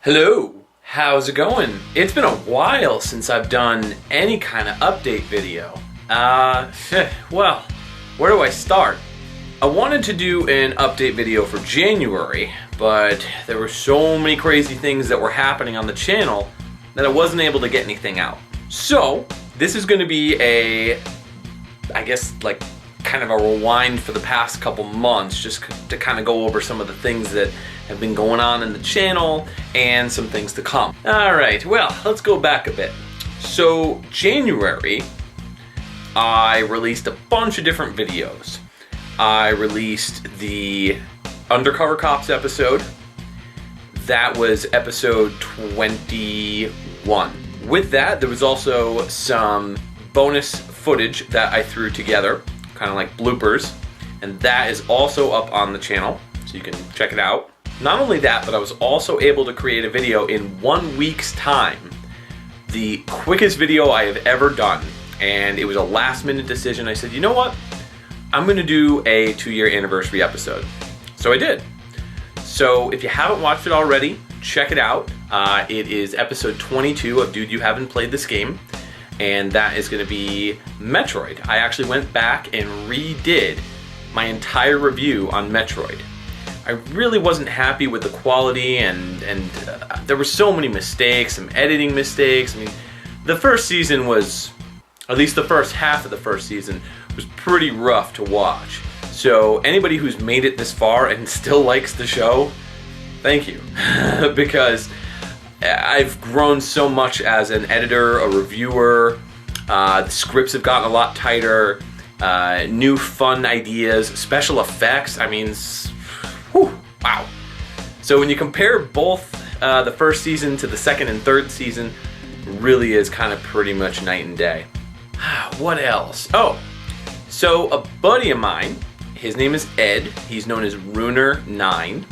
Hello, how's it going? It's been a while since I've done any kind of update video. Well, where do I start? I wanted to do an update video for January, but there were so many crazy things that were happening on the channel that I wasn't able to get anything out. So, this is going to be kind of a rewind for the past couple months, just to kind of go over some of the things that have been going on in the channel and some things to come. Alright, well, let's go back a bit. So, January, I released a bunch of different videos. I released the Undercover Cops episode. That was episode 21. With that, there was also some bonus footage that I threw together, kind of like bloopers, and that is also up on the channel, so you can check it out. Not only that, but I was also able to create a video in 1 week's time. The quickest video I have ever done, and it was a last minute decision. I said, you know what? I'm gonna do a 2-year anniversary episode. So I did. So if you haven't watched it already, check it out. It is episode 22 of Dude, You Haven't Played This Game, and that is gonna be Metroid. I actually went back and redid my entire review on Metroid. I really wasn't happy with the quality, and there were so many mistakes, some editing mistakes. I mean, the first season was, at least the first half of the first season, was pretty rough to watch. So anybody who's made it this far and still likes the show, thank you. Because I've grown so much as an editor, a reviewer, the scripts have gotten a lot tighter, new fun ideas, special effects, I mean, wow. So when you compare both the first season to the second and third season, it really is kind of pretty much night and day. What else? Oh, so a buddy of mine, his name is Ed, he's known as Runer9,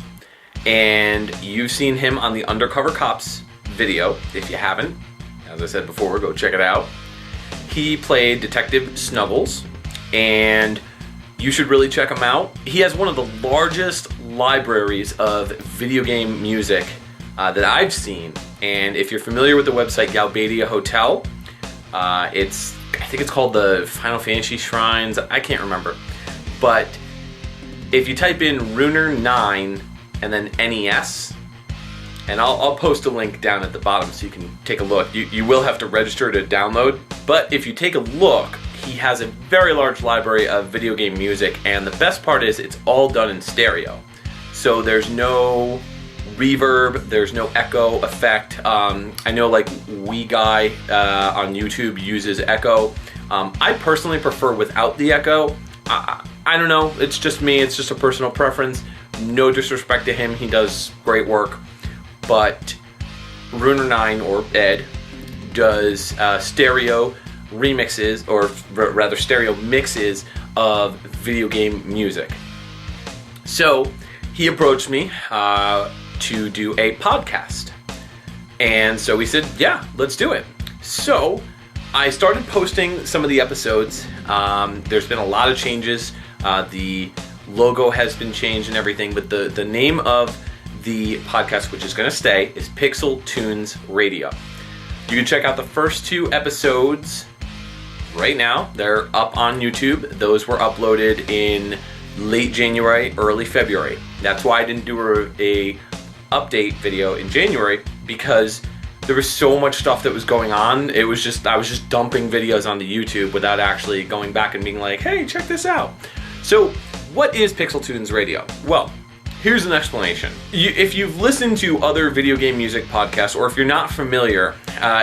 and you've seen him on the Undercover Cops video. If you haven't, as I said before, go check it out. He played Detective Snuggles, and you should really check him out. He has one of the largest libraries of video game music that I've seen, and if you're familiar with the website Galbadia Hotel, I think it's called the Final Fantasy Shrines, I can't remember, but if you type in Runer9 and then NES, and I'll post a link down at the bottom so you can take a look. You will have to register to download, but if you take a look, he has a very large library of video game music, and the best part is it's all done in stereo. So there's no reverb, there's no echo effect. I know like Wee Guy on YouTube uses echo. I personally prefer without the echo. I don't know, it's just me, it's just a personal preference. No disrespect to him, he does great work. But Runer9, or Ed, does stereo remixes, or rather stereo mixes of video game music. So he approached me to do a podcast, and so we said, yeah, let's do it. So I started posting some of the episodes. There's been a lot of changes. The logo has been changed and everything, but the name of the podcast, which is going to stay, is Pixel Tunes Radio. You can check out the first 2 episodes right now. They're up on YouTube. Those were uploaded in late January, early February. That's why I didn't do a update video in January, because there was so much stuff that was going on. I was just dumping videos onto YouTube without actually going back and being like, hey, check this out. So what is Pixel Tunes Radio? Well, here's an explanation. If you've listened to other video game music podcasts, or if you're not familiar,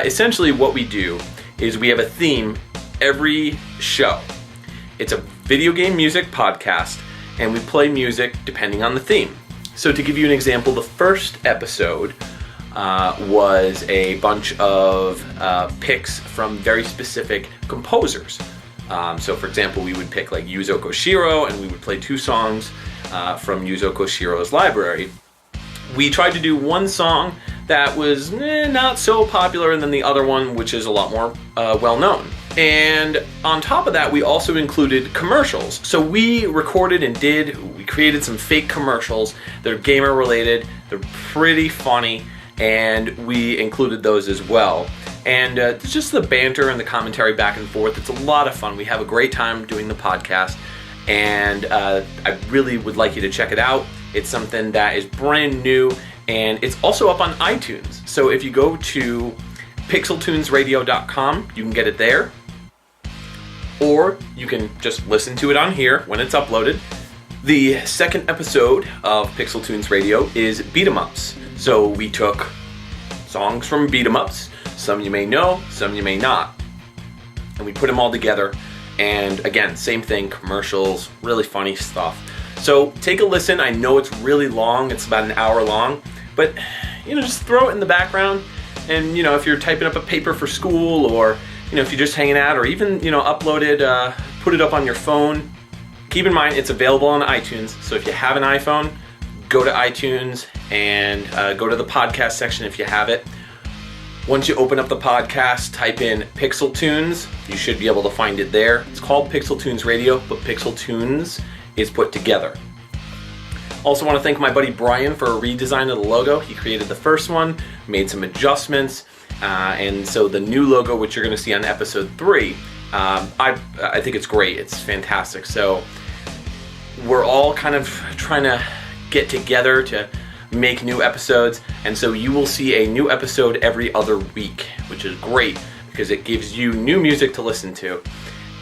essentially what we do is we have a theme every show. It's a video game music podcast, and we play music depending on the theme. So to give you an example, the first episode was a bunch of picks from very specific composers. So for example, we would pick like Yuzo Koshiro, and we would play 2 songs from Yuzo Koshiro's library. We tried to do one song that was not so popular, and then the other one which is a lot more well-known. And on top of that, we also included commercials. So we recorded and we created some fake commercials. They're gamer related, they're pretty funny, and we included those as well. And it's just the banter and the commentary back and forth. It's a lot of fun. We have a great time doing the podcast, and I really would like you to check it out. It's something that is brand new, and it's also up on iTunes. So if you go to pixeltunesradio.com, you can get it there, or you can just listen to it on here when it's uploaded. The second episode of Pixel Tunes Radio is Beat 'em Ups. So we took songs from Beat 'em Ups, some you may know, some you may not, and we put them all together. And again, same thing, commercials, really funny stuff. So take a listen. I know it's really long, it's about an hour long, but just throw it in the background. And if you're typing up a paper for school, or if you're just hanging out, or even upload it, put it up on your phone. Keep in mind it's available on iTunes. So if you have an iPhone, go to iTunes and go to the podcast section if you have it. Once you open up the podcast, type in Pixel Tunes. You should be able to find it there. It's called Pixel Tunes Radio, but Pixel Tunes is put together. Also want to thank my buddy Brian for a redesign of the logo. He created the first one, made some adjustments, and so the new logo, which you're going to see on episode 3, I think it's great. It's fantastic. So we're all kind of trying to get together to make new episodes, and so you will see a new episode every other week, which is great because it gives you new music to listen to.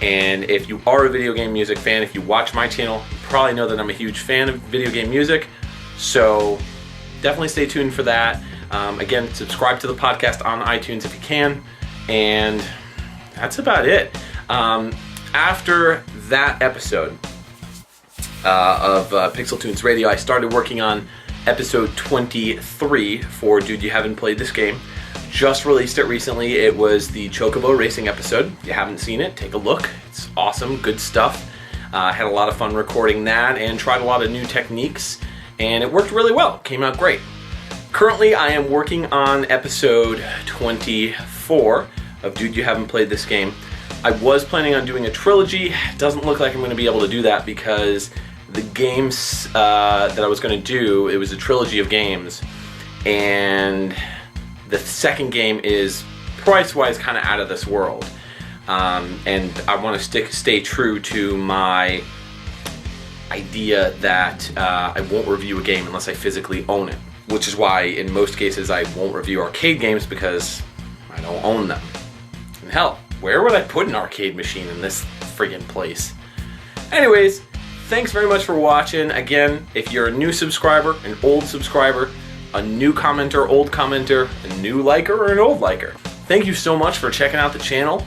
And if you are a video game music fan, if you watch my channel, you probably know that I'm a huge fan of video game music. So definitely stay tuned for that. Again, subscribe to the podcast on iTunes if you can. And that's about it. After that episode of Pixel Tunes Radio, I started working on episode 23 for Dude, You Haven't Played This Game. Just released it recently. It was the Chocobo Racing episode. If you haven't seen it, take a look. It's awesome, good stuff. Had a lot of fun recording that and tried a lot of new techniques, and it worked really well. Came out great. Currently, I am working on episode 24 of Dude, You Haven't Played This Game. I was planning on doing a trilogy. Doesn't look like I'm going to be able to do that because the games that I was going to do, it was a trilogy of games, and the second game is price-wise kind of out of this world, and I want to stay true to my idea that I won't review a game unless I physically own it, which is why in most cases I won't review arcade games because I don't own them. And hell, where would I put an arcade machine in this friggin' place? Anyways, thanks very much for watching. Again, if you're a new subscriber, an old subscriber, a new commenter, old commenter, a new liker, or an old liker, thank you so much for checking out the channel,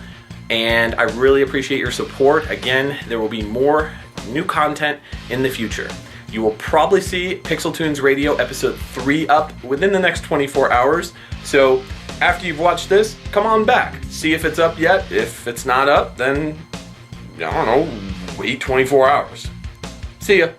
and I really appreciate your support. Again, there will be more new content in the future. You will probably see Pixel Tunes Radio episode 3 up within the next 24 hours, so after you've watched this, come on back. See if it's up yet. If it's not up, then, I don't know, wait 24 hours. See ya.